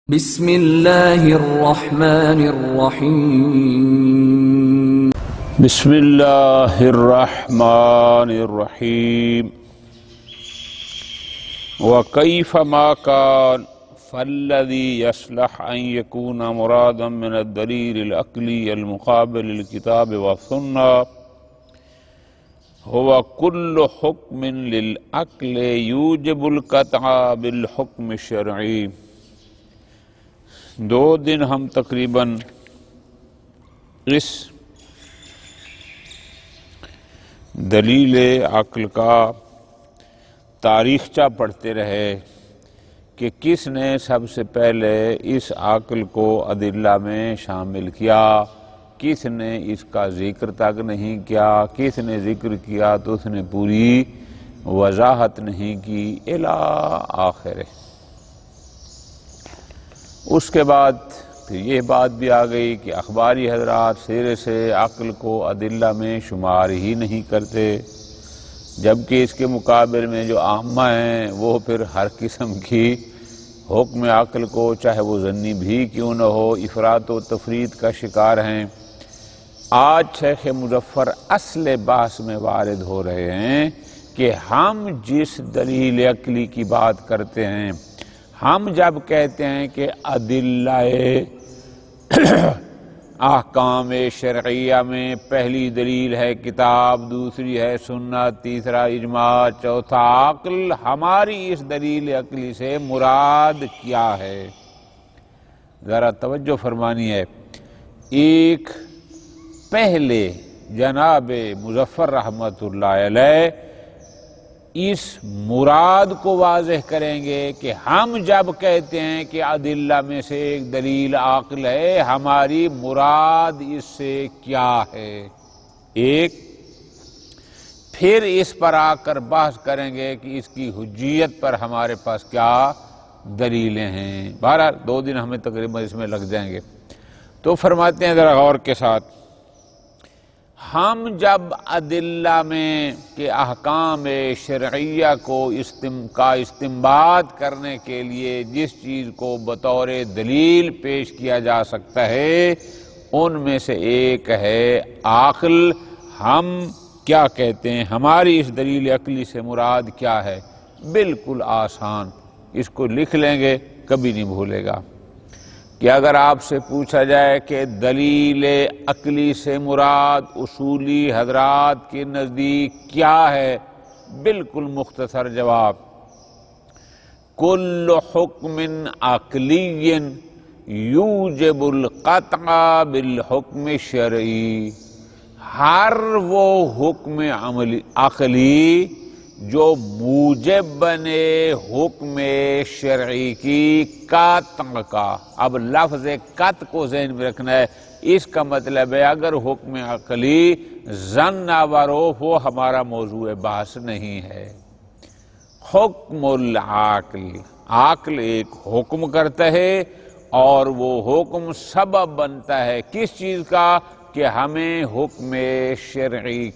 بسم اللہ الرحمن الرحیم بسم اللہ الرحمن الرحیم وَكَيْفَ مَا كَانَ فَالَّذِي يَصْلَحُ أَن يَكُونَ مُرَادًا مِنَ الدَّلِيلِ الْعَقْلِيِّ الْمُقَابِلِ لِلْكِتَابِ وَالسُّنَّةِ هو كل حكم للعقل يوجب القطع بالحكم الشرعي۔ دو دن ہم تقریباً اس دلیل عقل کا تاریخچہ پڑھتے رہے کہ کس نے سب سے پہلے اس عقل کو ادلہ میں شامل کیا، کس نے اس کا ذکر تک نہیں کیا، کس نے ذکر کیا تو اس نے پوری وضاحت نہیں کی الی آخر۔ اس کے بعد پھر یہ بات بھی آ گئی کہ اخباری حضرات سرے سے عقل کو ادلہ میں شمار ہی نہیں کرتے، جبکہ اس کے مقابل میں جو عامہ ہیں وہ پھر ہر قسم کی حکم عقل کو چاہے وہ ظنی بھی کیوں نہ ہو افراط و تفرید کا شکار ہیں۔ آج شیخ مظفر اصل بحث میں وارد ہو رہے ہیں کہ ہم جس دلیل عقلی کی بات کرتے ہیں، ہم جب کہتے ہیں کہ ادلہ احکام شرعیہ میں پہلی دلیل ہے کتاب، دوسری ہے سنت، تیسرا اجماع، چوتھا عقل، ہماری اس دلیل عقلی سے مراد کیا ہے؟ ذرا توجہ فرمانی ہے۔ ایک پہلے جناب مظفر رحمۃ اللہ علیہ اس مراد کو واضح کریں گے کہ ہم جب کہتے ہیں کہ ادلہ میں سے ایک دلیل عقل ہے، ہماری مراد اس سے کیا ہے؟ ایک پھر اس پر آ کر بحث کریں گے کہ اس کی حجیت پر ہمارے پاس کیا دلیلیں ہیں۔ بہرحال دو دن ہمیں تقریباً اس میں لگ جائیں گے۔ تو فرماتے ہیں ذرا غور کے ساتھ، ہم جب ادلہ میں کہ احکام شرعیہ کو استنباط کرنے کے لیے جس چیز کو بطور دلیل پیش کیا جا سکتا ہے ان میں سے ایک ہے عقل، ہم کیا کہتے ہیں؟ ہماری اس دلیل عقلی سے مراد کیا ہے؟ بالکل آسان، اس کو لکھ لیں گے کبھی نہیں بھولے گا کہ اگر آپ سے پوچھا جائے کہ دلیل عقلی سے مراد اصولی حضرات کے نزدیک کیا ہے، بالکل مختصر جواب، کل حکم عقلی یوجب القطع بالحکم الشرعی، ہر وہ حکم عقلی جو موجب بنے حکم شرعی کی قطع کا۔ اب لفظ قطع کو ذہن میں رکھنا ہے، اس کا مطلب ہے اگر حکم عقلی ظن آور ہو وہ ہمارا موضوع بحث نہیں ہے۔ حکم العقل، عقل ایک حکم کرتا ہے اور وہ حکم سبب بنتا ہے کس چیز کا؟ کہ ہمیں حکم شرعی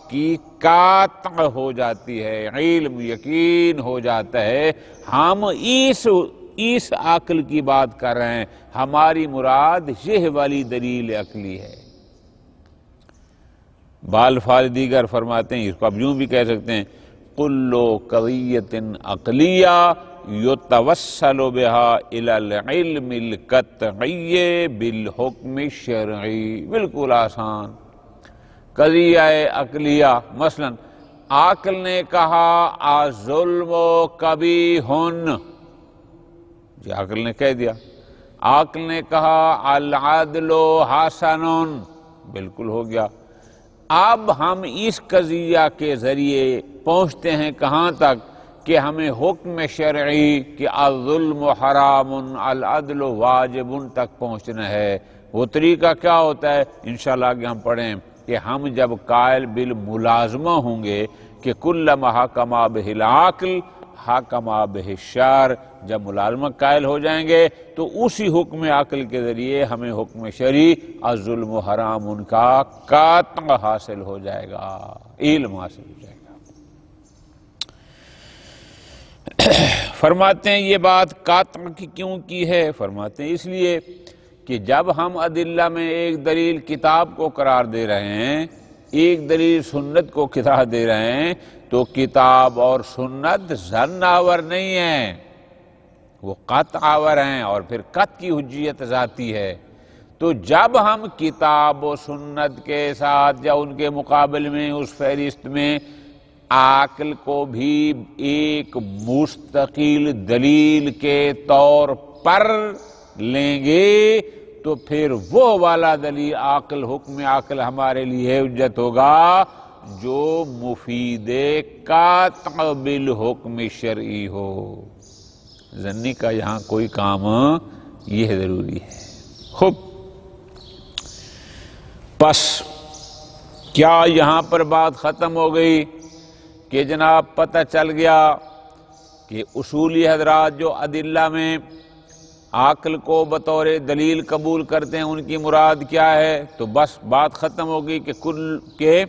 کی قطع ہو جاتی ہے، علم یقین ہو جاتا ہے۔ ہم اس عقل کی بات کر رہے ہیں، ہماری مراد یہ والی دلیل عقلی ہے۔ بالفاظ دیگر فرماتے ہیں، اس کو اب یوں بھی کہہ سکتے ہیں، کل قضیۃ عقلیہ یتوسل بہا الی العلم القطعی بالحکم الشرعی، بالکل آسان۔ قضیہ عقلیہ، مثلا عقل نے کہا الظلم قبیح، یہ عقل نے کہہ دیا۔ عقل نے کہا العدل حسن، بالکل ہو گیا۔ اب ہم اس قضیہ کے ذریعے پہنچتے ہیں کہاں تک کہ ہمیں حکم شرعی کہ الظلم حرام العدل واجب تک پہنچنا ہے۔ وہ طریقہ کیا ہوتا ہے؟ انشاءاللہ آگے ہم پڑھیں کہ ہم جب قائل بالملازمہ ہوں گے کہ کلما حکم بہ العقل حکم بہ الشرع، جب ملازمہ قائل ہو جائیں گے تو اسی حکم عقل کے ذریعے ہمیں حکم شرعی الظلم حرام ان کا قطع حاصل ہو جائے گا، علم حاصل ہو جائے گا۔ فرماتے ہیں یہ بات قاطع کی کیوں کی ہے؟ فرماتے ہیں اس لیے کہ جب ہم ادلہ میں ایک دلیل کتاب کو قرار دے رہے ہیں، ایک دلیل سنت کو قرار دے رہے ہیں، تو کتاب اور سنت ظن آور نہیں ہیں، وہ قطع آور ہیں، اور پھر قطع کی حجیت ذاتی ہے۔ تو جب ہم کتاب و سنت کے ساتھ یا ان کے مقابل میں اس فہرست میں عقل کو بھی ایک مستقل دلیل کے طور پر لیں گے، تو پھر وہ والا دلیل عقل، حکم عقل ہمارے لیے حجت ہوگا جو مفید قاطع بالحکم شرعی ہو۔ ظنی کا یہاں کوئی کام یہ ضروری ہے۔ خوب، بس کیا یہاں پر بات ختم ہو گئی کہ جناب پتہ چل گیا کہ اصولی حضرات جو ادلہ میں عقل کو بطور دلیل قبول کرتے ہیں ان کی مراد کیا ہے؟ تو بس بات ختم ہو گئی کہ کل کے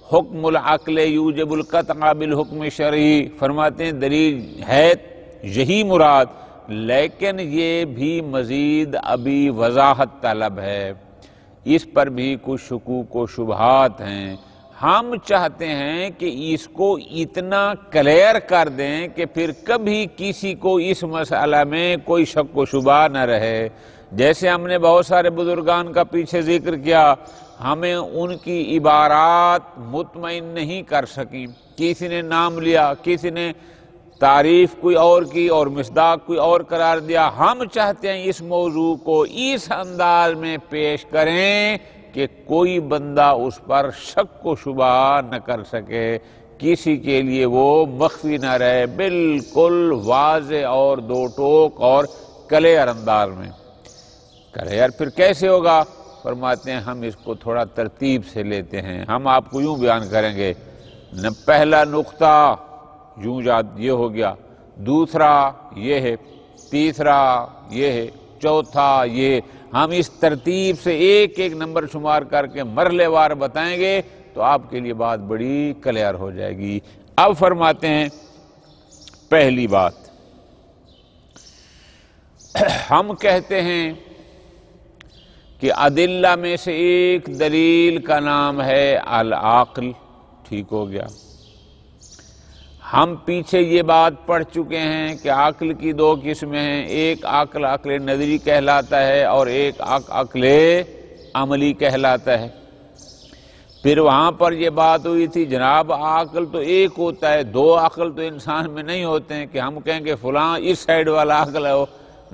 حکم العقل یوجب القطع بالحکم شرعی، فرماتے ہیں دلیل ہے یہی مراد، لیکن یہ بھی مزید ابھی وضاحت طلب ہے، اس پر بھی کچھ شکوک و شبہات ہیں۔ ہم چاہتے ہیں کہ اس کو اتنا کلیئر کر دیں کہ پھر کبھی کسی کو اس مسئلہ میں کوئی شک و شبہ نہ رہے۔ جیسے ہم نے بہت سارے بزرگان کا پیچھے ذکر کیا، ہمیں ان کی عبارات مطمئن نہیں کر سکیں، کسی نے نام لیا، کسی نے تعریف کوئی اور کی اور مصداق کوئی اور قرار دیا۔ ہم چاہتے ہیں اس موضوع کو اس انداز میں پیش کریں کہ کوئی بندہ اس پر شک و شبہ نہ کر سکے، کسی کے لیے وہ مخفی نہ رہے، بالکل واضح اور دو ٹوک اور کلیئر انداز میں۔ کلیئر پھر کیسے ہوگا؟ فرماتے ہیں ہم اس کو تھوڑا ترتیب سے لیتے ہیں، ہم آپ کو یوں بیان کریں گے، پہلا نقطہ یوں یاد یہ ہو گیا، دوسرا یہ ہے، تیسرا یہ ہے، چوتھا یہ، ہم اس ترتیب سے ایک ایک نمبر شمار کر کے مرحلے وار بتائیں گے تو آپ کے لیے بات بڑی کلیئر ہو جائے گی۔ اب فرماتے ہیں پہلی بات، ہم کہتے ہیں کہ ادلہ میں سے ایک دلیل کا نام ہے العقل، ٹھیک ہو گیا۔ ہم پیچھے یہ بات پڑھ چکے ہیں کہ عقل کی دو قسمیں ہیں، ایک عقل عقل نظری کہلاتا ہے اور ایک عقل عملی کہلاتا ہے۔ پھر وہاں پر یہ بات ہوئی تھی جناب عقل تو ایک ہوتا ہے، دو عقل تو انسان میں نہیں ہوتے ہیں کہ ہم کہیں کہ فلاں اس سائیڈ والا عقل ہے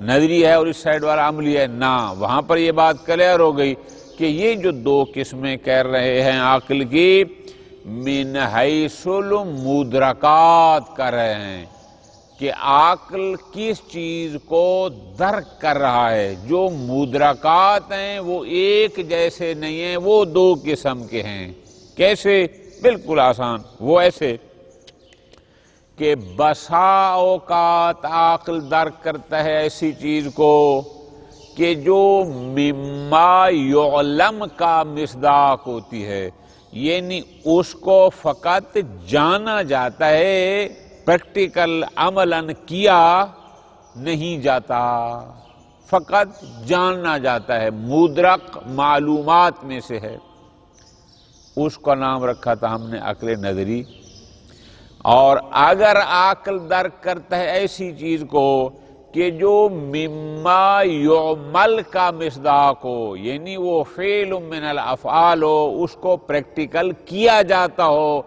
نظری ہے اور اس سائیڈ والا عملی ہے، نہ، وہاں پر یہ بات کلیئر ہو گئی کہ یہ جو دو قسمیں کہہ رہے ہیں عقل کی، من حیث المدرکات کر رہے ہیں کہ عقل کس چیز کو درک کر رہا ہے، جو مدرکات ہیں وہ ایک جیسے نہیں ہیں، وہ دو قسم کے ہیں۔ کیسے؟ بالکل آسان، وہ ایسے کہ بسا اوقات عقل درک کرتا ہے ایسی چیز کو کہ جو مما یعلم کا مصداق ہوتی ہے، یعنی اس کو فقط جانا جاتا ہے، پریکٹیکل عملاً کیا نہیں جاتا، فقط جاننا جاتا ہے، مدرک معلومات میں سے ہے۔ اس کا نام رکھا تھا ہم نے عقل نظری۔ اور اگر عقل درک کرتا ہے ایسی چیز کو کہ جو مما یعمل کا مصداق ہو، یعنی وہ فعل من الافعال ہو، اس کو پریکٹیکل کیا جاتا ہو،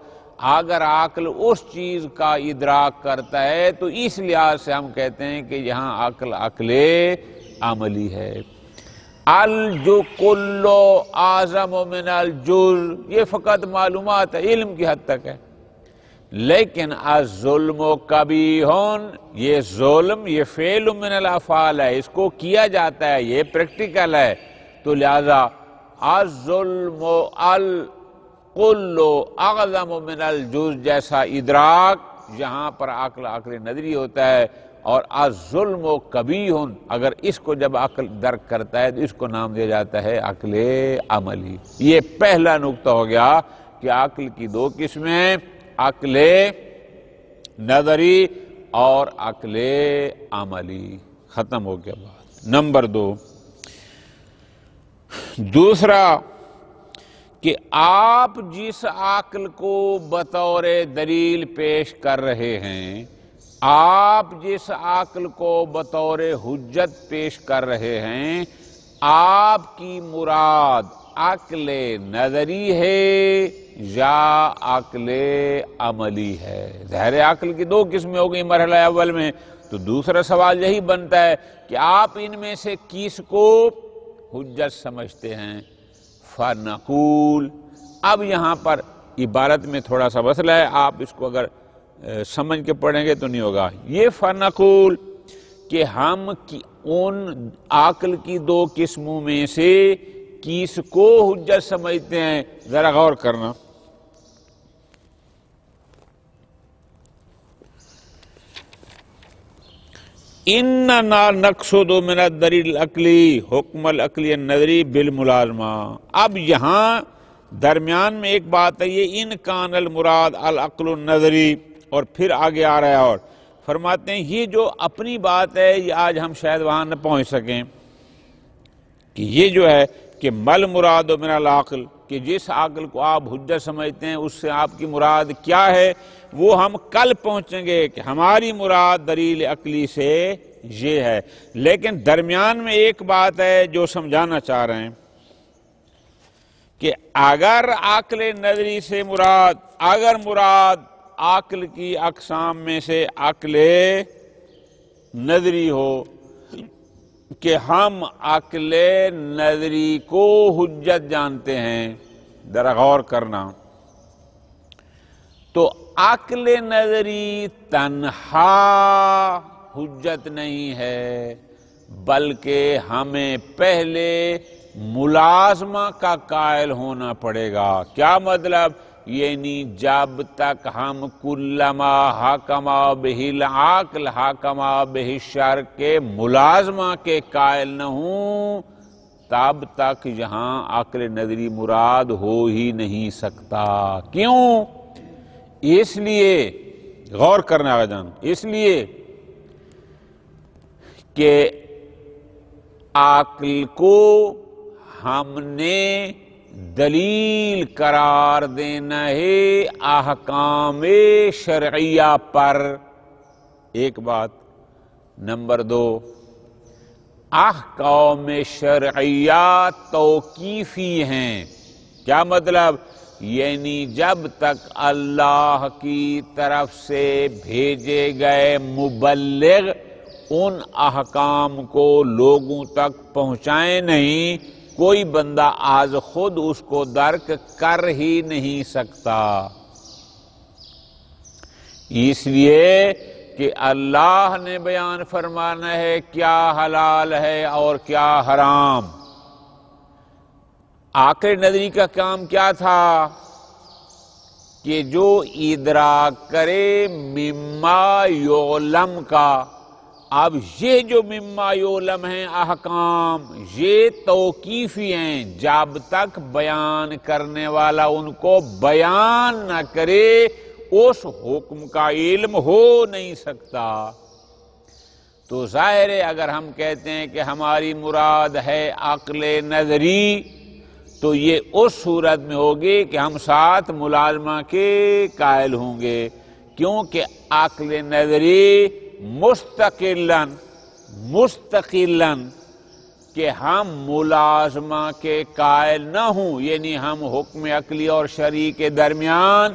اگر عقل اس چیز کا ادراک کرتا ہے تو اس لحاظ سے ہم کہتے ہیں کہ یہاں عقل عقل عملی ہے۔ الجو کلو اعظم من الجز، یہ فقط معلومات ہے، علم کی حد تک ہے۔ لیکن الظلم قبیح، یہ ظلم یہ فعل من الافعال ہے، اس کو کیا جاتا ہے، یہ پریکٹیکل ہے، تو لہذا الظلم الکل اعظم من الجز جیسا ادراک یہاں پر عقل عقل نظری ہوتا ہے، اور الظلم قبیح اگر اس کو جب عقل درک کرتا ہے تو اس کو نام دیا جاتا ہے عقل عملی۔ یہ پہلا نقطہ ہو گیا کہ عقل کی دو قسمیں، عقل نظری اور عقل عملی. ختم ہو گیا بات. نمبر 2، دوسرا کہ آپ جس عقل کو بطور دلیل پیش کر رہے ہیں، آپ جس عقل کو بطور حجت پیش کر رہے ہیں، آپ کی مراد عقل نظری ہے یا عقل عملی ہے؟ ظاہر عقل کی 2 قسمیں ہو گئی مرحلہ اول میں. تو دوسرا سوال یہی بنتا ہے کہ آپ ان میں سے کس کو حجت سمجھتے ہیں؟ فنقول. اب یہاں پر عبارت میں تھوڑا سا مسئلہ ہے، آپ اس کو اگر سمجھ کے پڑھیں گے تو نہیں ہوگا. یہ فنقول کہ ہم ان عقل کی 2 قسموں میں سے کس کو حجت سمجھتے ہیں، ذرا غور کرنا. اننا نقصد من الدلیل العقلی حکم العقلی النظری بالملازمہ. اب یہاں درمیان میں ایک بات ہے، یہ ان کان المراد العقل النظری، اور پھر آگے آ رہا ہے اور فرماتے ہیں یہ جو اپنی بات ہے یہ آج ہم شاید وہاں نہ پہنچ سکیں کہ یہ جو ہے کہ مل مراد من العقل، کہ جس عقل کو آپ حجت سمجھتے ہیں اس سے آپ کی مراد کیا ہے، وہ ہم کل پہنچیں گے کہ ہماری مراد دلیل عقلی سے یہ ہے. لیکن درمیان میں ایک بات ہے جو سمجھانا چاہ رہے ہیں کہ اگر عقل نظری سے مراد عقل کی اقسام میں سے عقل نظری ہو، کہ ہم عقل نظری کو حجت جانتے ہیں، ذرا غور کرنا، تو عقل نظری تنہا حجت نہیں ہے، بلکہ ہمیں پہلے ملازمہ کا قائل ہونا پڑے گا. کیا مطلب؟ یعنی جب تک ہم کلما حکما بہ العقل حکما بہ الشرع کے ملازمہ کے قائل نہ ہوں، تب تک یہاں عقل نظری مراد ہو ہی نہیں سکتا. کیوں؟ اس لیے غور کرنا آگا جان، اس لیے کہ عقل کو ہم نے دلیل قرار دینا ہے احکام شرعیہ پر. ایک بات. نمبر 2، احکام شرعیہ توقیفی ہیں. کیا مطلب؟ یعنی جب تک اللہ کی طرف سے بھیجے گئے مبلغ ان احکام کو لوگوں تک پہنچائیں نہیں، کوئی بندہ آج خود اس کو درک کر ہی نہیں سکتا. اس لیے کہ اللہ نے بیان فرمانا ہے کیا حلال ہے اور کیا حرام. عقل نظری کا کام کیا تھا کہ جو ادراک کرے مما یعلم کا. اب یہ جو مما یعلم ہیں احکام، یہ توقیفی ہیں، جب تک بیان کرنے والا ان کو بیان نہ کرے اس حکم کا علم ہو نہیں سکتا. تو ظاہر ہے اگر ہم کہتے ہیں کہ ہماری مراد ہے عقل نظری، تو یہ اس صورت میں ہوگی کہ ہم ساتھ ملازمہ کے قائل ہوں گے، کیونکہ عقل نظری مستقلاً کہ ہم ملازمہ کے قائل نہ ہوں، یعنی ہم حکم عقلی اور شرعی کے درمیان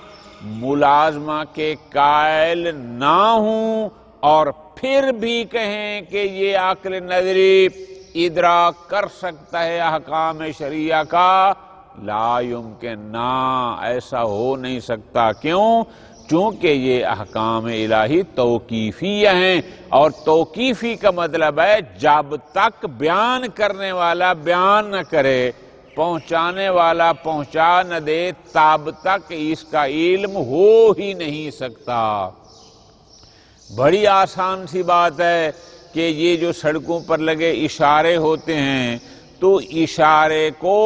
ملازمہ کے قائل نہ ہوں، اور پھر بھی کہیں کہ یہ عقل نظری ادراک کر سکتا ہے احکام شرعیہ کا، لا یمکن، نہ ایسا ہو نہیں سکتا. کیوں؟ چونکہ یہ احکام الہی توقیفی ہیں، اور توقیفی کا مطلب ہے جب تک بیان کرنے والا بیان نہ کرے، پہنچانے والا پہنچا نہ دے، تب تک اس کا علم ہو ہی نہیں سکتا. بڑی آسان سی بات ہے کہ یہ جو سڑکوں پر لگے اشارے ہوتے ہیں، تو اشارے کو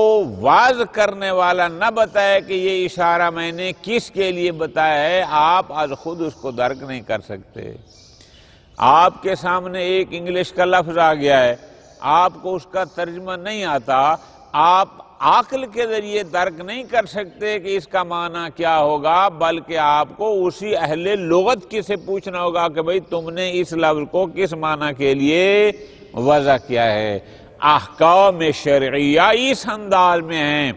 واضح کرنے والا نہ بتائے کہ یہ اشارہ میں نے کس کے لیے بتایا ہے، آپ آج خود اس کو درک نہیں کر سکتے. آپ کے سامنے ایک انگلش کا لفظ آ گیا ہے، آپ کو اس کا ترجمہ نہیں آتا، آپ عقل کے ذریعے درک نہیں کر سکتے کہ اس کا معنی کیا ہوگا، بلکہ آپ کو اسی اہل لغت کی سے پوچھنا ہوگا کہ بھئی تم نے اس لفظ کو کس معنی کے لیے وضع کیا ہے۔ احکام شرعیہ اس انداز میں ہیں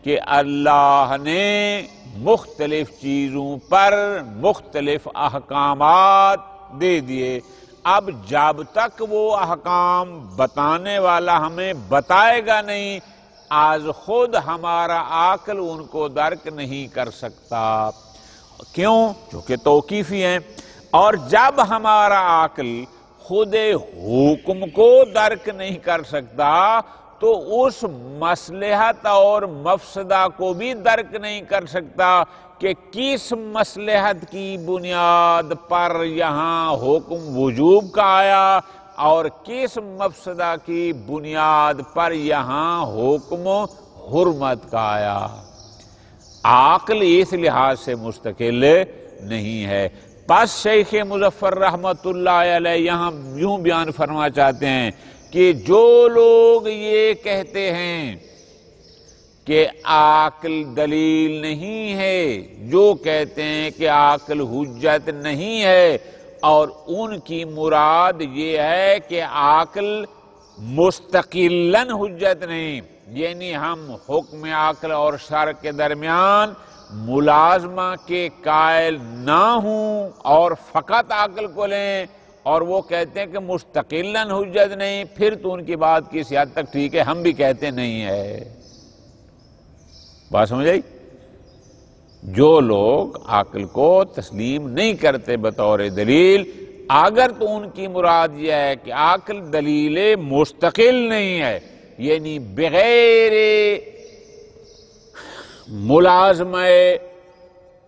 کہ اللہ نے مختلف چیزوں پر مختلف احکامات دے دیے، اب جب تک وہ احکام بتانے والا ہمیں بتائے گا نہیں، آج خود ہمارا عقل ان کو درک نہیں کر سکتا۔ کیوں؟ چونکہ توقیفی ہیں، اور جب ہمارا عقل خود حکم کو درک نہیں کر سکتا تو اس مصلحت اور مفسدہ کو بھی درک نہیں کر سکتا کہ کس مصلحت کی بنیاد پر یہاں حکم وجوب کا آیا اور کس مفسدہ کی بنیاد پر یہاں حکم حرمت کا آیا۔ عقل اس لحاظ سے مستقل نہیں ہے۔ پس شیخ مظفر رحمت اللہ علیہ یہاں یوں بیان فرما چاہتے ہیں کہ جو لوگ یہ کہتے ہیں کہ عقل دلیل نہیں ہے، جو کہتے ہیں کہ عقل حجت نہیں ہے، اور ان کی مراد یہ ہے کہ عقل مستقلاً حجت نہیں، یعنی ہم حکم عقل اور شرع کے درمیان ملازمہ کے قائل نہ ہوں اور فقط عقل کو لیں، اور وہ کہتے ہیں کہ مستقلاً حجت نہیں، پھر تو ان کی بات کسی حد تک ٹھیک ہے، ہم بھی کہتے نہیں ہے۔ بات سمجھ آئی؟ جو لوگ عقل کو تسلیم نہیں کرتے بطور دلیل، اگر تو ان کی مراد یہ ہے کہ عقل دلیل مستقل نہیں ہے، یعنی بغیر ملازمہ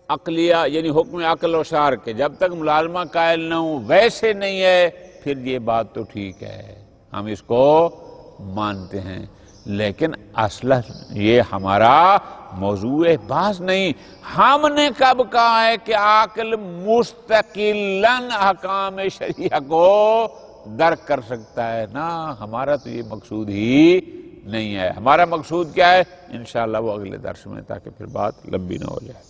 عقلیہ یعنی حکم عقل و شرع کے جب تک ملازمہ قائل نہ ہوں ویسے نہیں ہے، پھر یہ بات تو ٹھیک ہے، ہم اس کو مانتے ہیں، لیکن اصلا یہ ہمارا موضوع بحث نہیں۔ ہم نے کب کہا ہے کہ عقل مستقلاً احکام شریعہ کو درک کر سکتا ہے؟ نا، ہمارا تو یہ مقصود ہی نہیں ہے۔ ہمارا مقصود کیا ہے؟ انشاءاللہ وہ اگلے درس میں، تاکہ پھر بات لمبی نہ ہو جائے۔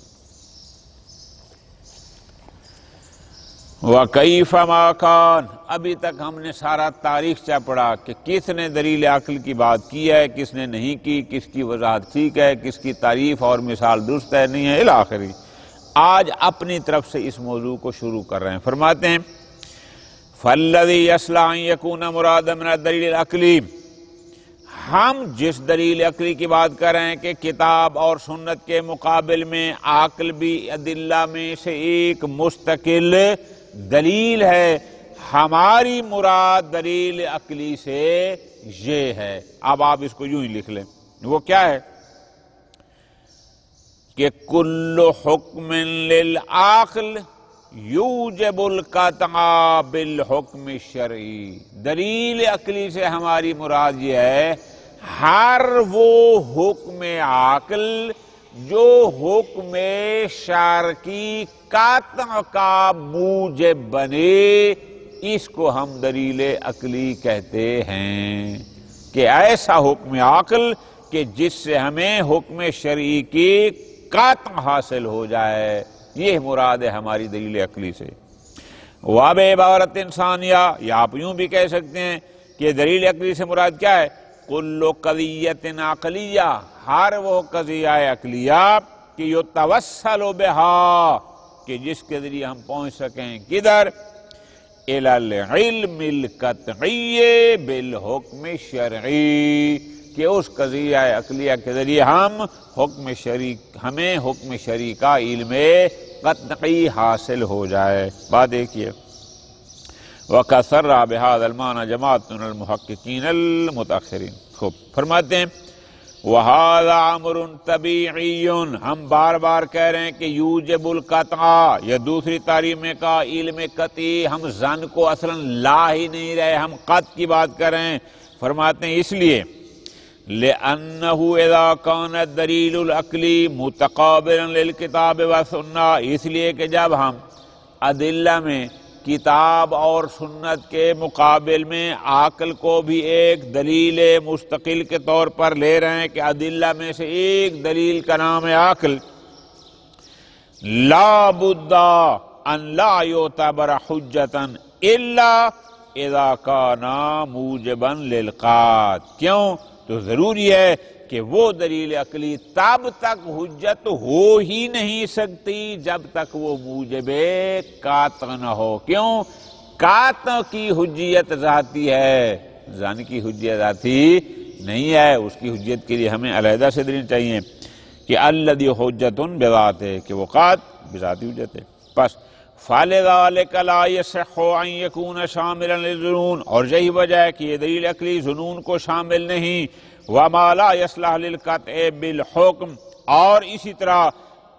وَكَيْفَ مَا كَانَ، ابھی تک ہم نے سارا تاریخچہ پڑھا کہ کس نے دلیل عقل کی بات کی ہے، کس نے نہیں کی، کس کی وضاحت ٹھیک ہے، کس کی تعریف اور مثال درست ہے نہیں ہے، الاخری۔ آج اپنی طرف سے اس موضوع کو شروع کر رہے ہیں۔ فرماتے ہیں فَالَّذِي يَصْلَحُ أَن يَكُونَ مُرَادًا مِنَ الدَّلِيلِ الْعَقْلِي، ہم جس دلیل عقلی کی بات کر رہے ہیں کہ کتاب اور سنت کے مقابل میں عقل بھی ادلہ میں سے ایک مستقل دلیل ہے، ہماری مراد دلیل عقلی سے یہ ہے۔ اب آپ اس کو یوں ہی لکھ لیں، وہ کیا ہے کہ کل حکم للعقل یوجب القطع بالحکم الشرعی، دلیل عقلی سے ہماری مراد یہ ہے ہر وہ حکم عقل جو حکم شرع کی قطع کا موجب بنے، اس کو ہم دلیل عقلی کہتے ہیں، کہ ایسا حکم عقل کہ جس سے ہمیں حکم شرعی کی قطع حاصل ہو جائے، یہ مراد ہے ہماری دلیل عقلی سے۔ واب عبارت انسانیہ، یا آپ یوں بھی کہہ سکتے ہیں کہ دلیل عقلی سے مراد کیا ہے؟ کل قضیۃ عقلیہ، ہر وہ قضیہ عقلیہ کہ یتوسل بہا، کہ جس کے ذریعے ہم پہنچ سکیں کدھر؟ الی العلم القطعی بالحکم الشرعی، کہ اس قضیہ عقلیہ کے ذریعے ہمیں حکم شرعی کا علم قطعی حاصل ہو جائے۔ بات دیکھیے، وَكَثَرَّ بِهَذَا الْمَعْنَى جَمَاعَةٌ مِنَ الْمُحَقِّقِينَ الْمُتَأَخِّرِينَ۔ خوب فرماتے ہیں وَهَذَا أَمْرٌ طَبِيعِيٌّ، ہم بار بار کہہ رہے ہیں کہ یوجب القطع، یا دوسری تعریف میں کہا علم قطعی، ہم ظن کو اصلا لا ہی نہیں رہے، ہم قطع کی بات کر رہے ہیں۔ فرماتے ہیں اس لیے لِأَنَّهُ إِذَا كَانَ الدَّلِيلُ الْعَقْلِي مُتَقَابِلًا لِلْكِتَابِ وَالسُّنَّةِ، اس لیے کہ جب ہم ادلہ میں کتاب اور سنت کے مقابل میں عقل کو بھی ایک دلیل مستقل کے طور پر لے رہے ہیں کہ ادلہ میں سے ایک دلیل کا نام ہے عقل. لا بد ان لا یعتبر حجتا الا اذا کان موجبا للقطع. کیوں؟ تو ضروری ہے کہ وہ دلیل عقلی تب تک حجت ہو ہی نہیں سکتی جب تک وہ موجب قطع نہ ہو. کیوں؟ قطع کی حجیت ذاتی ہے، ظن کی حجیت ذاتی نہیں ہے. اس کی حجیت کے لیے ہمیں علیحدہ سے دلیل چاہیے کہ الذی حجت بذات ہے، کہ وہ قطع بذاتی حجت ہے. بس فَلِذَلِكَ لَا يَصِحُّ أَن يَكُونَ شَامِلًا لِلظُّنُونِ، اور یہی وجہ ہے کہ یہ دلیل عقلی ظنون کو شامل نہیں. وَمَا لَا يَصْلَحُ لِلْقَطْعِ بِالْحُکْم، اور اسی طرح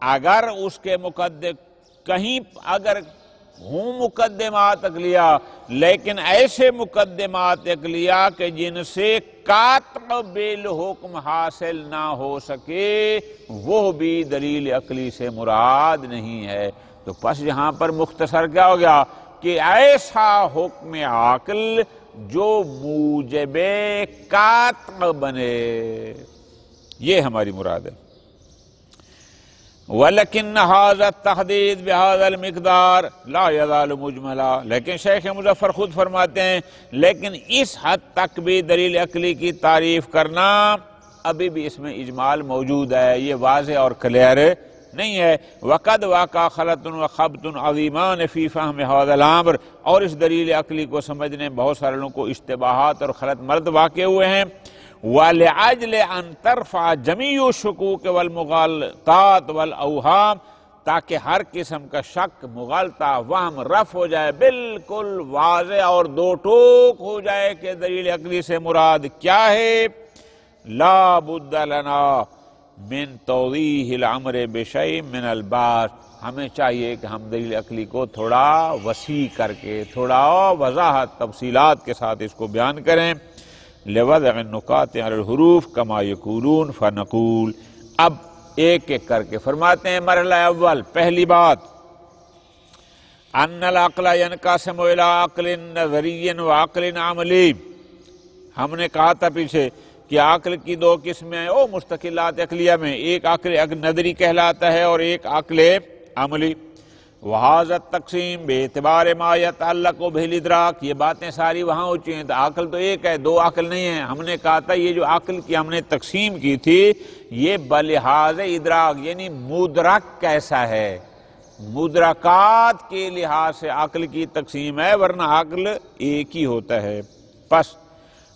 اگر اس کے کہیں اگر ہوں مقدمات عقلیہ لیکن ایسے مقدمات عقلیہ کہ جن سے قطع بالحکم حاصل نہ ہو سکے، وہ بھی دلیل عقلی سے مراد نہیں ہے. تو پس یہاں پر مختصر کیا ہو گیا کہ ایسا حکم عقل جو موجب قطع بنے، یہ ہماری مراد ہے. وَلَكِنَّ هَذَا التَّحْدِيدُ بِهَذَا الْمِقْدَارِ لَا يَزَالُ مُجْمَلًا، لیکن شیخ مظفر خود فرماتے ہیں لیکن اس حد تک بھی دلیل عقلی کی تعریف کرنا ابھی بھی اس میں اجمال موجود ہے، یہ واضح اور کلیئر نہیں ہے. وَقَدْ وَقَعَ خَلَطٌ وَخَبْطٌ عَظِيمَانِ فِي فَهْمِ هَذَا الْأَمْرِ، اور اس دلیل عقلی کو سمجھنے بہت سارے لوگوں کو اشتباہات اور غلط مرد واقع ہوئے ہیں. وَلِعَجْلِ أَن تَرْفَعَ جَمِيعُ الشُّكُوكِ وَالْمُغَالَطَاتِ وَالْأَوْهَامِ، تاکہ ہر قسم کا شک، مغالطہ، وہم رفع ہو جائے، بالکل واضح اور دو ٹوک ہو جائے کہ دلیل عقلی سے مراد کیا ہے. لا بد لنا من توضیح الامر بشیء من الباس، ہمیں چاہیے کہ ہم دلیل عقلی کو تھوڑا وسیع کر کے، تھوڑا وضاحت تفصیلات کے ساتھ اس کو بیان کریں. لوضع النکات علی الحروف کما یقولون فنقول. اب ایک ایک کر کے فرماتے ہیں. مرحلہ اول، پہلی بات، ان العقل ينقسم الى عقل نظری وعقل عملی. ہم نے کہا تھا پیچھے کہ عقل کی دو قسمیں ہیں مستقلات عقلیہ میں، ایک عقل نظری کہلاتا ہے اور ایک عقل عملی. وَهَذَا التَّقْسِيمُ بِاعْتِبَارِ مَا يَتَعَلَّقُ بِهِ الْإِدْرَاكِ، یہ باتیں ساری وہاں ہو چکی ہیں. تو عقل تو ایک ہے، دو عقل نہیں ہیں. ہم نے کہا تھا یہ جو عقل کی ہم نے تقسیم کی تھی یہ بلحاظ ادراک، یعنی مدرک کیسا ہے، مدرکات کے لحاظ سے عقل کی تقسیم ہے، ورنہ عقل ایک ہی ہوتا ہے. پس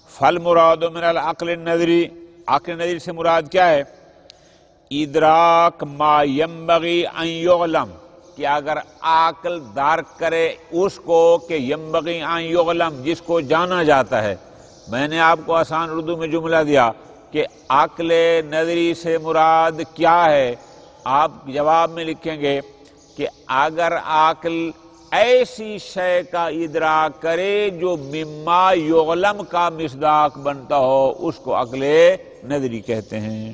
فالمراد من العقل النظری، عقل نظری سے مراد کیا ہے؟ ادراک ما ینبغی ان یعلم، کہ اگر عقل درک کرے اس کو کہ ینبغی ان یعلم، جس کو جانا جاتا ہے. میں نے آپ کو آسان اردو میں جملہ دیا کہ عقل نظری سے مراد کیا ہے. آپ جواب میں لکھیں گے کہ اگر عقل ایسی شے کا ادراک کرے جو مما یعلم کا مصداق بنتا ہو، اس کو عقل نظری کہتے ہیں.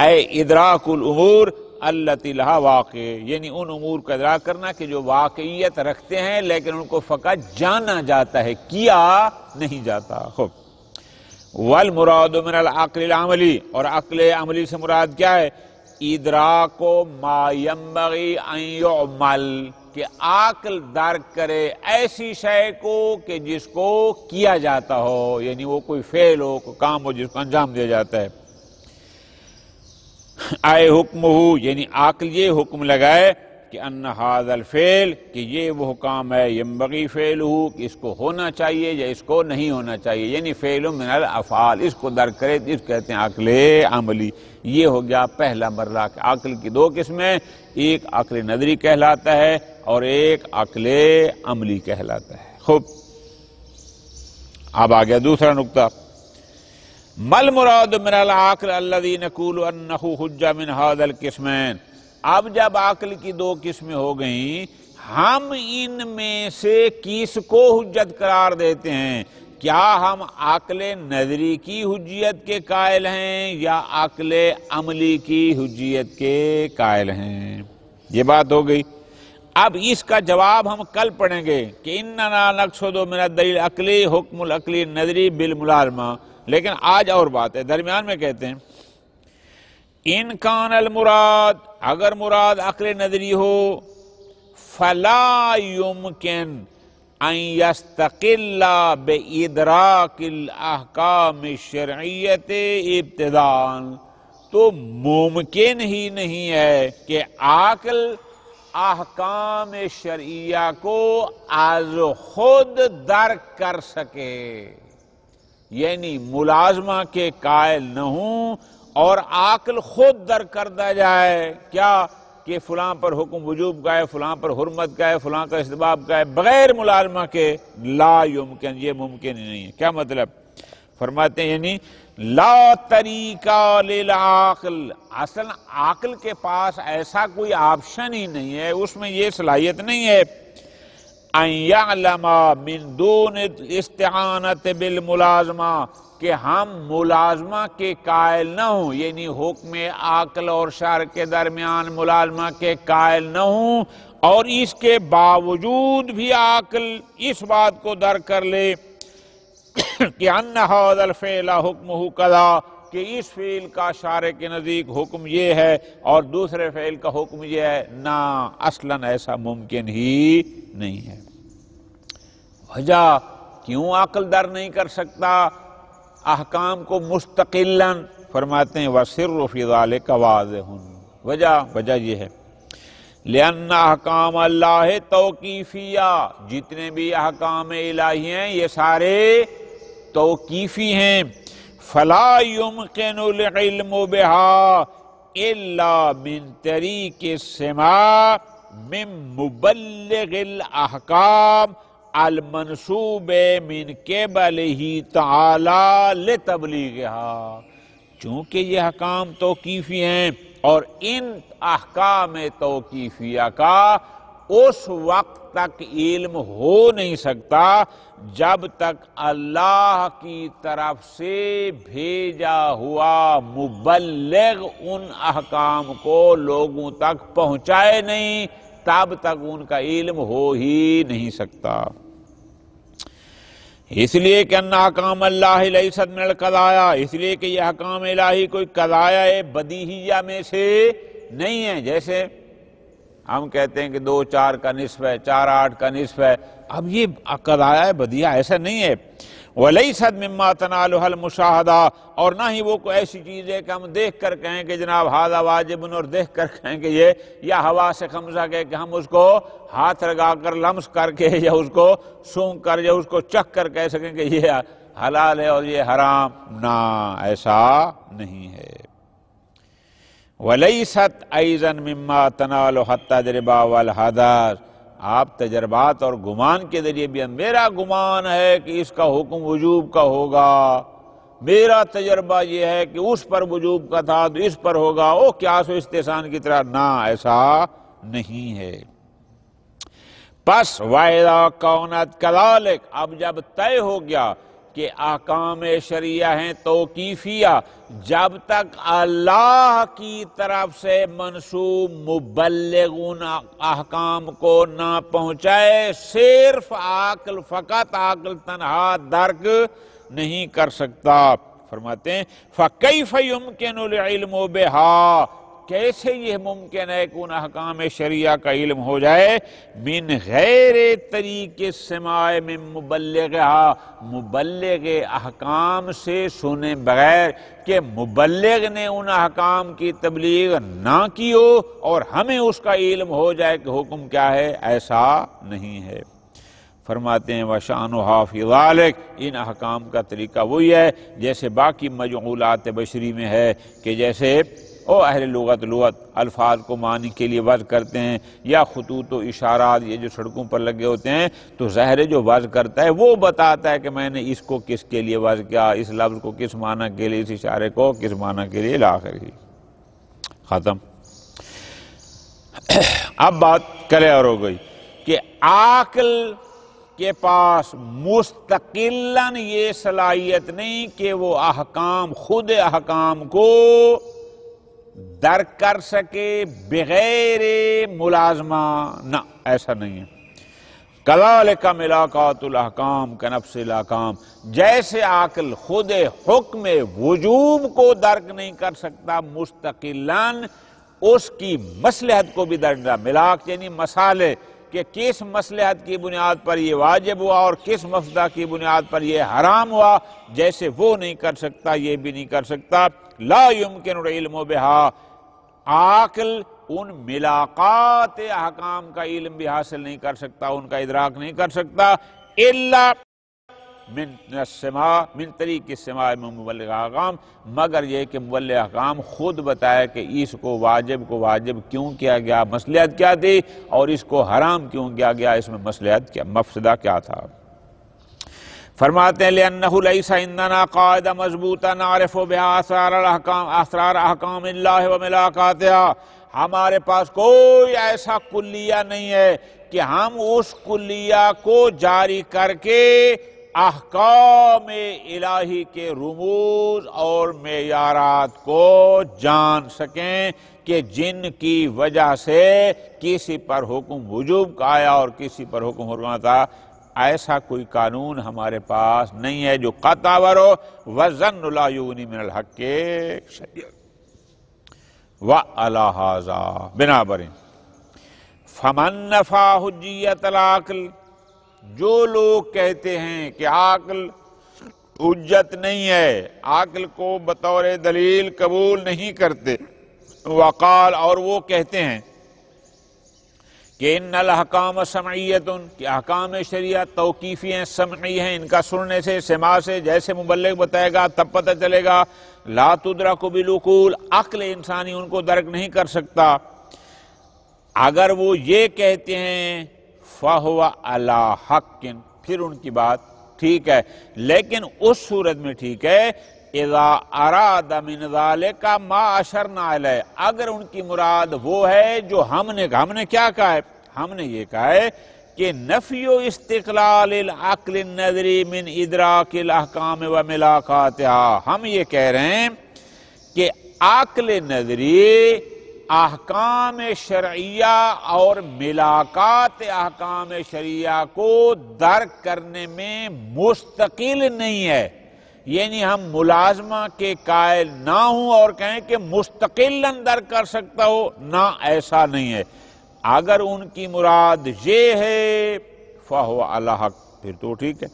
اے ادراک الامور التی لہا واقع، یعنی ان امور کا ادراک کرنا کہ جو واقعیت رکھتے ہیں لیکن ان کو فقط جانا جاتا ہے، کیا نہیں جاتا. خوب. والمراد من العقل العملی، اور عقل عملی سے مراد کیا ہے؟ ادراک ما ینبغی ان یعمل، کہ عقل درک کرے ایسی شے کو کہ جس کو کیا جاتا ہو، یعنی وہ کوئی فعل ہو، کوئی کام ہو جس کو انجام دیا جاتا ہے. اے حکم ہو، یعنی عقل یہ حکم لگائے کہ ان ھذا الفعل، کہ یہ وہ کام ہے، ینبغی فعلہ، کہ اس کو ہونا چاہیے یا اس کو نہیں ہونا چاہیے، یعنی فعل من الافعال، اس کو درک کرے اس کو کہتے ہیں عقل عملی. یہ ہو گیا پہلا مرحلہ کہ عقل کی دو قسمیں، ایک عقل نظری کہلاتا ہے اور ایک عقل عملی کہلاتا ہے. خوب. اب آ گیا دوسرا نقطہ. مل مراد من العقل الذی نقول انہ حجہ من ھذا القسمین. اب جب عقل کی دو قسمیں ہو گئیں، ہم ان میں سے کس کو حجت قرار دیتے ہیں؟ کیا ہم عقل نظری کی حجیت کے قائل ہیں یا عقل عملی کی حجیت کے قائل ہیں؟ یہ بات ہو گئی. اب اس کا جواب ہم کل پڑھیں گے کہ اننا نقصد من الدلیل عقلی حکم العقلی نظری بالملازمہ، لیکن آج اور بات ہے، درمیان میں کہتے ہیں ان کان المراد، اگر مراد عقل نظری ہو، فلا يمكن ان يستقل بادراک الاحکام الشرعیت ابتداء، تو ممکن ہی نہیں ہے کہ عقل احکام شرعیہ کو از خود درک کر سکے، یعنی ملازمہ کے قائل نہ ہوں اور عقل خود درک کردہ جائے کیا کہ فلاں پر حکم وجوب کا ہے، فلاں پر حرمت کا ہے، فلاں کا استحباب کا ہے، بغیر ملازمہ کے لا یمکن، یہ ممکن ہی نہیں ہے۔ کیا مطلب؟ فرماتے ہیں یعنی لا طریقہ للعقل، اصلا عقل کے پاس ایسا کوئی آپشن ہی نہیں ہے، اس میں یہ صلاحیت نہیں ہے ان یعلم من دون استعانت بالملازمہ، کہ ہم ملازمہ کے قائل نہ ہوں، یعنی حکم عقل اور شرع کے درمیان ملازمہ کے قائل نہ ہوں، اور اس کے باوجود بھی عقل اس بات کو درک کر لے کہ ان ھذا الفعل حکمہ کذا، کہ اس فعل کا شارع کے نزدیک حکم یہ ہے اور دوسرے فعل کا حکم یہ ہے، نہ اصلاً ایسا ممکن ہی نہیں ہے۔ وجہ کیوں عقل در نہیں کر سکتا احکام کو مستقلاً؟ فرماتے ہیں وَسِرُّ فِي ذَلِكَ واضح، وجہ یہ ہے لِأَنَّ احکام اللہ توقیفیہ، جتنے بھی احکام الہی ہیں یہ سارے توقیفی ہیں، فَلَا يُمْكِنُ الْعِلْمُ بِهَا إِلَّا مِن طَرِيقِ السِّمَاعِ مِن مُبَلِّغِ الْأَحْكَامِ المنصوب من قبلہ تعالی لتبلیغہا، چونکہ یہ احکام توقیفی ہیں اور ان احکام توقیفیہ کا اس وقت تک علم ہو نہیں سکتا جب تک اللہ کی طرف سے بھیجا ہوا مبلغ ان احکام کو لوگوں تک پہنچائے نہیں، تب تک ان کا علم ہو ہی نہیں سکتا۔ اس لیے کہ ان احکام اللہ لیست من القضایا، اس لیے کہ یہ احکام الہی کوئی قضایا بدیہیہ میں سے نہیں ہے، جیسے ہم کہتے ہیں کہ 2 4 کا نصف ہے، 4 8 کا نصف ہے، اب یہ قضایا بدیہیہ ایسا نہیں ہے۔ وَلَيْسَتْ مِمَّا تَنَالُهَا الْمُشَاهَدَةُ، اور نہ ہی وہ کوئی ایسی چیز ہے کہ ہم دیکھ کر کہیں کہ جناب ھذا واجب، اور دیکھ کر کہیں کہ یہ، یا حواس خمسہ کے کہ ہم اس کو ہاتھ لگا کر لمس کر کے یا اس کو سونگھ کر یا اس کو چکھ کر کہہ سکیں کہ یہ حلال ہے اور یہ حرام، نہ ایسا نہیں ہے۔ وَلَيْسَتْ أَيْضًا مِمَّا تَنَالُهَا التَّجْرِبَةُ وَالْحَدَثُ، آپ تجربات اور گمان کے ذریعے بھی، میرا گمان ہے کہ اس کا حکم وجوب کا ہوگا، میرا تجربہ یہ ہے کہ اس پر وجوب کا تھا تو اس پر ہوگا، او قیاس و استحسان کی طرح، نہ ایسا نہیں ہے۔ پس وَإِذَا كَانَتْ كَذَلِكَ، اب جب طے ہو گیا کہ احکام شرعیہ ہیں توقیفیہ، جب تک اللہ کی طرف سے منسوب مبلغ ان احکام کو نہ پہنچائے، صرف عقل، فقط عقل تنہا درک نہیں کر سکتا۔ فرماتے ہیں فَكَيْفَ يُمْكِنُ الْعِلْمُ بِهَا، کیسے یہ ممکن ہے کہ ان احکام شرعیہ کا علم ہو جائے، من غیر طریق السماع من مبلغہا، مبلغ احکام سے سنے بغیر، کہ مبلغ نے ان احکام کی تبلیغ نہ کی ہو اور ہمیں اس کا علم ہو جائے کہ حکم کیا ہے، ایسا نہیں ہے۔ فرماتے ہیں وَشَأْنُهَا فِي ذَلِكَ، ان احکام کا طریقہ وہی ہے جیسے باقی مجعولات بشری میں ہے، کہ جیسے اہل لغت الفاظ کو معنی کے لیے وضع کرتے ہیں، یا خطوط و اشارات یہ جو سڑکوں پر لگے ہوتے ہیں، تو ظاہر جو وضع کرتا ہے وہ بتاتا ہے کہ میں نے اس کو کس کے لیے وضع کیا، اس لفظ کو کس معنی کے لیے، اس اشارے کو کس معنی کے لیے، الاخر ہی ختم۔ اب بات کلیئر ہو گئی کہ عقل کے پاس مستقلاً یہ صلاحیت نہیں کہ وہ احکام، خود احکام کو درک کر سکے بغیر ملازمہ، نہ ایسا نہیں ہے۔ کذالک ملاقات الاحکام کنفس الاحکام، جیسے عقل خود حکم وجوب کو درک نہیں کر سکتا مستقلاً، اس کی مصلحت کو بھی درک نہ، ملاک یعنی مسالے، کہ کس مصلحت کی بنیاد پر یہ واجب ہوا اور کس مفسدہ کی بنیاد پر یہ حرام ہوا، جیسے وہ نہیں کر سکتا یہ بھی نہیں کر سکتا۔ لا یمکن العلم بہا، عقل ان ملاقات احکام کا علم بھی حاصل نہیں کر سکتا، ان کا ادراک نہیں کر سکتا، الا من طریق السماع من مبلغ احکام، مگر یہ کہ مبلغ احکام خود بتائے کہ اس کو واجب کیوں کیا گیا، مصلحت کیا تھی، اور اس کو حرام کیوں کیا گیا، اس میں مصلحت کیا، مفسدہ کیا تھا۔ فرماتے ہیں لِأَنَّهُ لَيْسَ عِنْدَنَا قَاعِدَةٌ مَضْبُوطَةٌ نَعْرِفُ بِهَا اسرار احکام اللہ و ملاقاتها، ہمارے پاس کوئی ایسا کلیہ نہیں ہے کہ ہم اس کلیہ کو جاری کر کے احکام الہی کے رموز اور معیارات کو جان سکیں کہ جن کی وجہ سے کسی پر حکم وجوب کا آیا اور کسی پر حکم حرمت تھا، ایسا کوئی قانون ہمارے پاس نہیں ہے جو قطع ہو۔ وَالظَّنُّ لَا یُغْنِی مِنَ الْحَقِّ شَیْئًا وَعَلَىٰ هَٰذَا، بنابر فَمَن نَفَىٰ حُجِّیَّۃَ الْعَقْلِ، جو لوگ کہتے ہیں کہ عقل حجت نہیں ہے، عقل کو بطور دلیل قبول نہیں کرتے، وقال، اور وہ کہتے ہیں کہ ان الاحکام سمعیۃ، کہ احکام شریعت توقیفی ہیں، سمعی ہیں، ان کا سننے سے، سماع سے، جیسے مبلغ بتائے گا تب پتہ چلے گا، لا تدرک بالعقول، عقل انسانی ان کو درک نہیں کر سکتا۔ اگر وہ یہ کہتے ہیں فَهُوَ عَلَىٰ حَقٍ، پھر ان کی بات ٹھیک ہے، لیکن اس صورت میں ٹھیک ہے اذا اراد من ذلك ما اشرنا علیہ، اگر ان کی مراد وہ ہے جو ہم نے کیا کہا ہے، ہم نے یہ کہا ہے کہ نفی استقلال العقل النظری من ادراک الاحکام و ملاقاتها، ہم یہ کہہ رہے ہیں کہ عقل نظری احکام شرعیہ اور ملاقات احکام شرعیہ کو درک کرنے میں مستقل نہیں ہے، یعنی ہم ملازمہ کے قائل نہ ہوں اور کہیں کہ مستقلاً درک کر سکتا ہو، نہ ایسا نہیں ہے۔ اگر ان کی مراد یہ ہے فَهُوَ عَلَىٰ حَقٍ، پھر تو ٹھیک ہے۔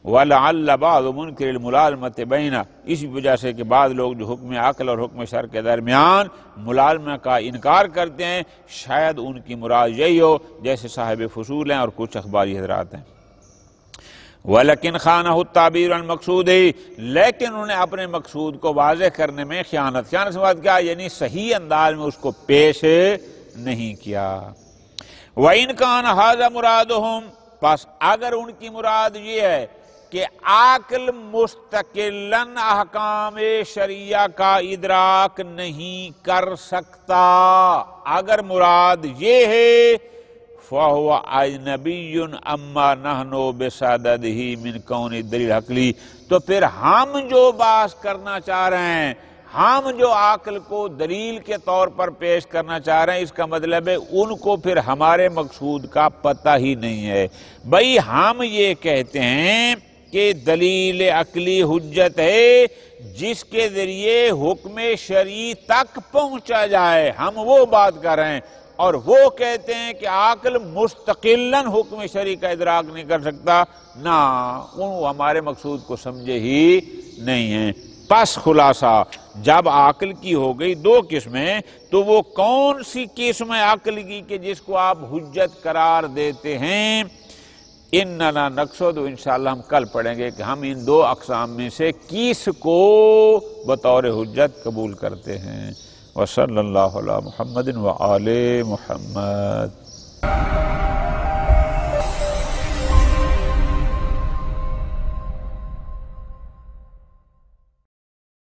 وَلَعَلَّ بَعْضُ مُنْكِرِ الْمُلَازَمَةِ بَيْنَ، اس وجہ سے کہ بعض لوگ جو حکم عقل اور حکم شرع کے درمیان ملازمہ کا انکار کرتے ہیں، شاید ان کی مراد یہی ہو، جیسے صاحب فصول ہیں اور کچھ اخباری حضرات ہیں۔ وَلَكِنْ خَانَهُ التَّعْبِيرُ عَنْ مَقْصُودِهِ، لیکن انہوں نے اپنے مقصود کو واضح کرنے میں خیانت سے مراد کیا، یعنی صحیح انداز میں اس کو پیش نہیں کیا۔ وَإِنْ كَانَ هَذَا مُرَادُهُمْ، پس اگر ان کی مراد یہ ہے کہ عقل مستقلاً احکام شرعیہ کا ادراک نہیں کر سکتا، اگر مراد یہ ہے فَهُوَ أَجْنَبِيٌّ أَمَّا نَحْنُ بِصَدَدِهِ مِنْ كَوْنِ الدَّلِيلِ الْعَقْلِي، تو پھر ہم جو بات کرنا چاہ رہے ہیں، ہم جو عقل کو دلیل کے طور پر پیش کرنا چاہ رہے ہیں، اس کا مطلب ہے ان کو پھر ہمارے مقصود کا پتہ ہی نہیں ہے۔ بھئی ہم یہ کہتے ہیں کہ دلیل عقلی حجت ہے جس کے ذریعے حکم شرعی تک پہنچا جائے، ہم وہ بات کر رہے ہیں، اور وہ کہتے ہیں کہ عقل مستقلاً حکم شرعی کا ادراک نہیں کر سکتا، نہ وہ ہمارے مقصود کو سمجھے ہی نہیں ہیں۔ پس خلاصہ جب عقل کی ہو گئی دو قسمیں، تو وہ کون سی قسم ہے عقل کی کہ جس کو آپ حجت قرار دیتے ہیں؟ اننا نقصد، انشاءاللہ ہم کل پڑھیں گے کہ ہم ان دو اقسام میں سے کس کو بطور حجت قبول کرتے ہیں۔ وصلی اللہ علی محمد وآل محمد۔